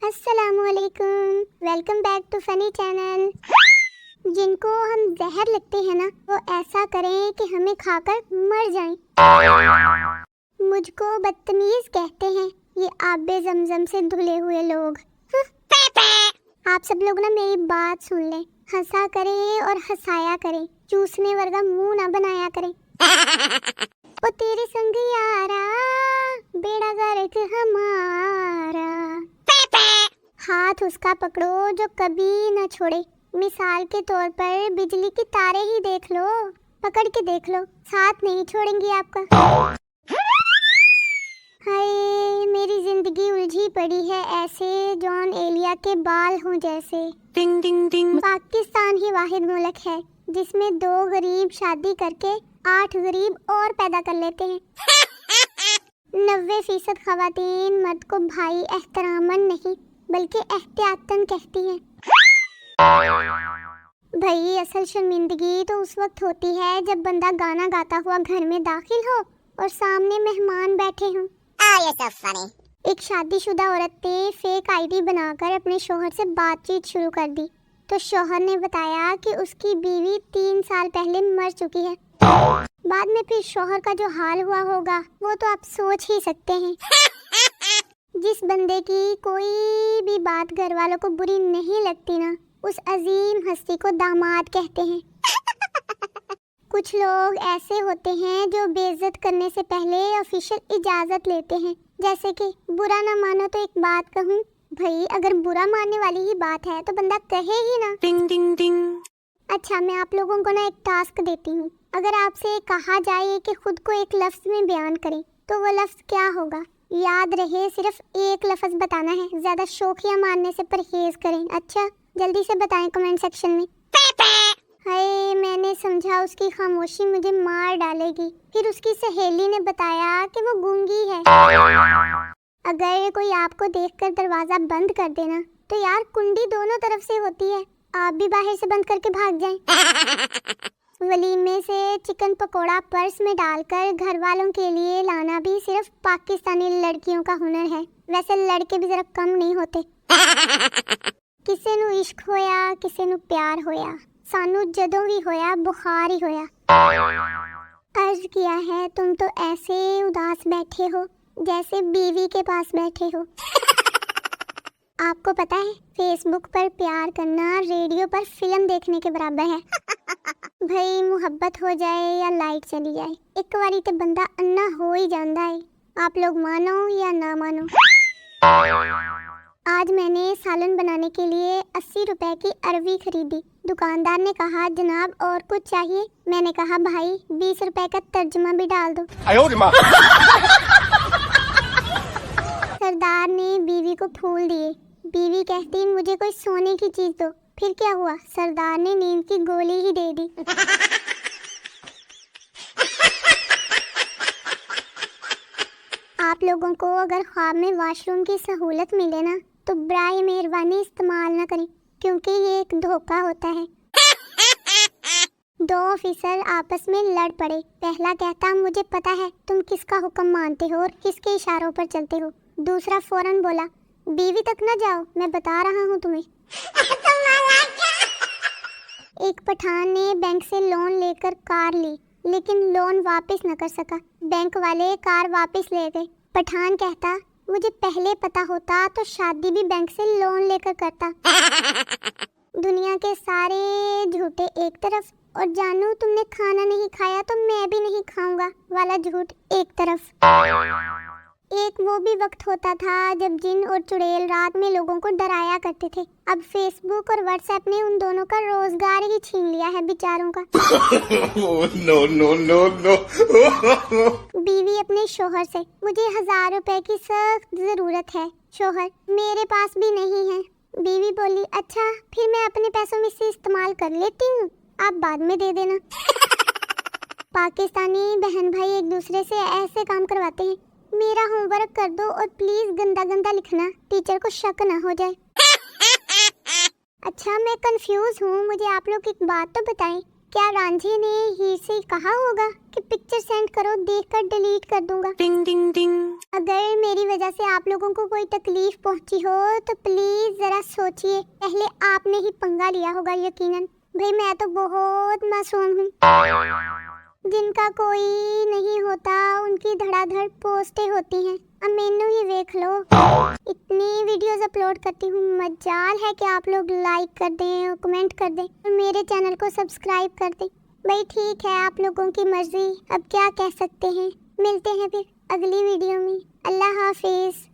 अस्सलाम वालेकुम, welcome back to funny channel. जिनको हम जहर लगते हैं ना, वो ऐसा करें कि हमें खाकर मर जाएं। मुझको बदतमीज कहते हैं ये आबे ज़मज़म से धुले हुए लोग। आप सब लोग ना मेरी बात सुन लें, हंसा करें और हंसाया करें, चूसने वर्गा मुंह ना बनाया करें। ओ तेरे संग यारा बेड़ा गर्क हमारा, हाथ उसका पकड़ो जो कभी न छोड़े। मिसाल के तौर पर बिजली की तारे ही देख लो, पकड़ के देख लो, साथ नहीं छोड़ेंगी आपका। हाय मेरी जिंदगी उलझी पड़ी है ऐसे, जॉन एलिया के बाल हों जैसे। टिंग टिंग टिंग। पाकिस्तान ही वाहिद मुल्क है जिसमें 2 गरीब शादी करके 8 गरीब और पैदा कर लेते हैं। 90% खवातीन मर्द को भाई एहतरामन नहीं बल्कि एहतियातन कहती हैं। भाई असल शर्मिंदगी तो उस वक्त होती है जब बंदा गाना गाता हुआ घर में दाखिल हो और सामने मेहमान बैठे हों। एक शादीशुदा औरत ने फेक आईडी बनाकर अपने शोहर से बातचीत शुरू कर दी, तो शोहर ने बताया कि उसकी बीवी 3 साल पहले मर चुकी है। बाद में फिर शोहर का जो हाल हुआ होगा वो तो आप सोच ही सकते हैं। जिस बंदे की कोई भी बात घर वालों को बुरी नहीं लगती ना, उस अजीम हस्ती को दामाद कहते हैं। कुछ लोग ऐसे होते हैं जो बेइज्जत करने से पहले ऑफिशियल इजाजत लेते हैं, जैसे कि बुरा ना मानो तो एक बात कहूँ। भाई अगर बुरा मानने वाली ही बात है तो बंदा कहे ही ना। टिंग टिंग टिंग। अच्छा मैं आप लोगों को ना एक टास्क देती हूँ। अगर आपसे कहा जाए कि खुद को एक लफ्ज में बयान करें तो वो लफ्ज क्या होगा? याद रहे सिर्फ एक लफ्ज बताना है, ज्यादा शोखिया मारने से परहेज करें। अच्छा जल्दी से बताएं कमेंट सेक्शन में। हाय मैंने समझा उसकी खामोशी मुझे मार डालेगी, फिर उसकी सहेली ने बताया कि वो गूंगी है। अगर कोई आपको देखकर दरवाजा बंद कर देना तो यार कुंडी दोनों तरफ से होती है, आप भी बाहर से बंद करके भाग जाएं। वलीमे से चिकन पकोड़ा पर्स में डालकर घर वालों के लिए लाना भी सिर्फ पाकिस्तानी लड़कियों का हुनर है। वैसे लड़के भी जरा कम नहीं होते। किसे नु इश्क होया, किसे नु प्यार होया, सानू जदों भी होया बुखार ही होया। अर्ज किया है तुम तो ऐसे उदास बैठे हो जैसे बीवी के पास बैठे हो। आपको पता है फेसबुक पर प्यार करना रेडियो पर फिल्म देखने के बराबर है। भाई मुहब्बत हो जाए या लाइट चली जाए, एक बारी ते बंदा अन्ना हो ही जाता है। आप लोग मानो या ना मानो। आज मैंने सालन बनाने के लिए 80 रुपए की अरवी खरीदी। दुकानदार ने कहा जनाब और कुछ चाहिए? मैंने कहा भाई 20 रुपए का तर्जुमा भी डाल दो। सरदार ने बीवी को फूल दिए। बीवी कहती मुझे कोई सोने की चीज दो। फिर क्या हुआ? सरदार ने नींद की गोली ही दे दी। आप लोगों को अगर ख्वाब में वॉशरूम की सहूलत मिले ना तो बराए मेहरबानी इस्तेमाल ना करें, क्योंकि ये एक धोखा होता है। 2 ऑफिसर आपस में लड़ पड़े। पहला कहता मुझे पता है तुम किसका हुक्म मानते हो और किसके इशारों पर चलते हो। दूसरा फौरन बोला बीवी तक ना जाओ, मैं बता रहा हूँ तुम्हें। एक पठान ने बैंक से लोन लेकर कार ली, लेकिन लोन वापस न कर सका। बैंक वाले कार वापस ले गए। पठान कहता मुझे पहले पता होता तो शादी भी बैंक से लोन लेकर करता। दुनिया के सारे झूठे एक तरफ और जानू तुमने खाना नहीं खाया तो मैं भी नहीं खाऊंगा वाला झूठ एक तरफ। एक वो भी वक्त होता था जब जिन और चुड़ैल रात में लोगों को डराया करते थे। अब फेसबुक और व्हाट्सएप ने उन दोनों का रोजगार ही छीन लिया है बेचारों का। No no no no. बीवी अपने शोहर से मुझे 1000 रुपए की सख्त जरूरत है। शोहर मेरे पास भी नहीं है। बीवी बोली अच्छा फिर मैं अपने पैसों में से इस्तेमाल कर लेती हूँ, आप बाद में दे देना। पाकिस्तानी बहन भाई एक दूसरे से ऐसे काम करवाते हैं, मेरा होमवर्क कर दो और प्लीज गंदा गंदा लिखना, टीचर को शक ना हो जाए। अच्छा मैं कंफ्यूज हूँ, मुझे आप लोग एक बात तो बताएं, क्या रांझे ने हीर से कहा होगा कि पिक्चर सेंड करो, देखकर डिलीट कर दूंगा। टिंग टिंग टिंग। अगर मेरी वजह से आप लोगों को कोई तकलीफ पहुंची हो तो प्लीज जरा सोचिए, पहले आपने ही पंगा लिया होगा यकीनन। भाई मैं तो बहुत मासूम हूँ, जिनका कोई नहीं होता उनकी धड़ाधड़ पोस्टें होती हैं। अब मैनू ही देख लो, इतनी वीडियोस अपलोड करती हूँ, मजाल है कि आप लोग लाइक कर दें और कमेंट कर दें और मेरे चैनल को सब्सक्राइब कर दें। भाई ठीक है, आप लोगों की मर्जी, अब क्या कह सकते हैं। मिलते हैं फिर अगली वीडियो में। अल्लाह हाफिज।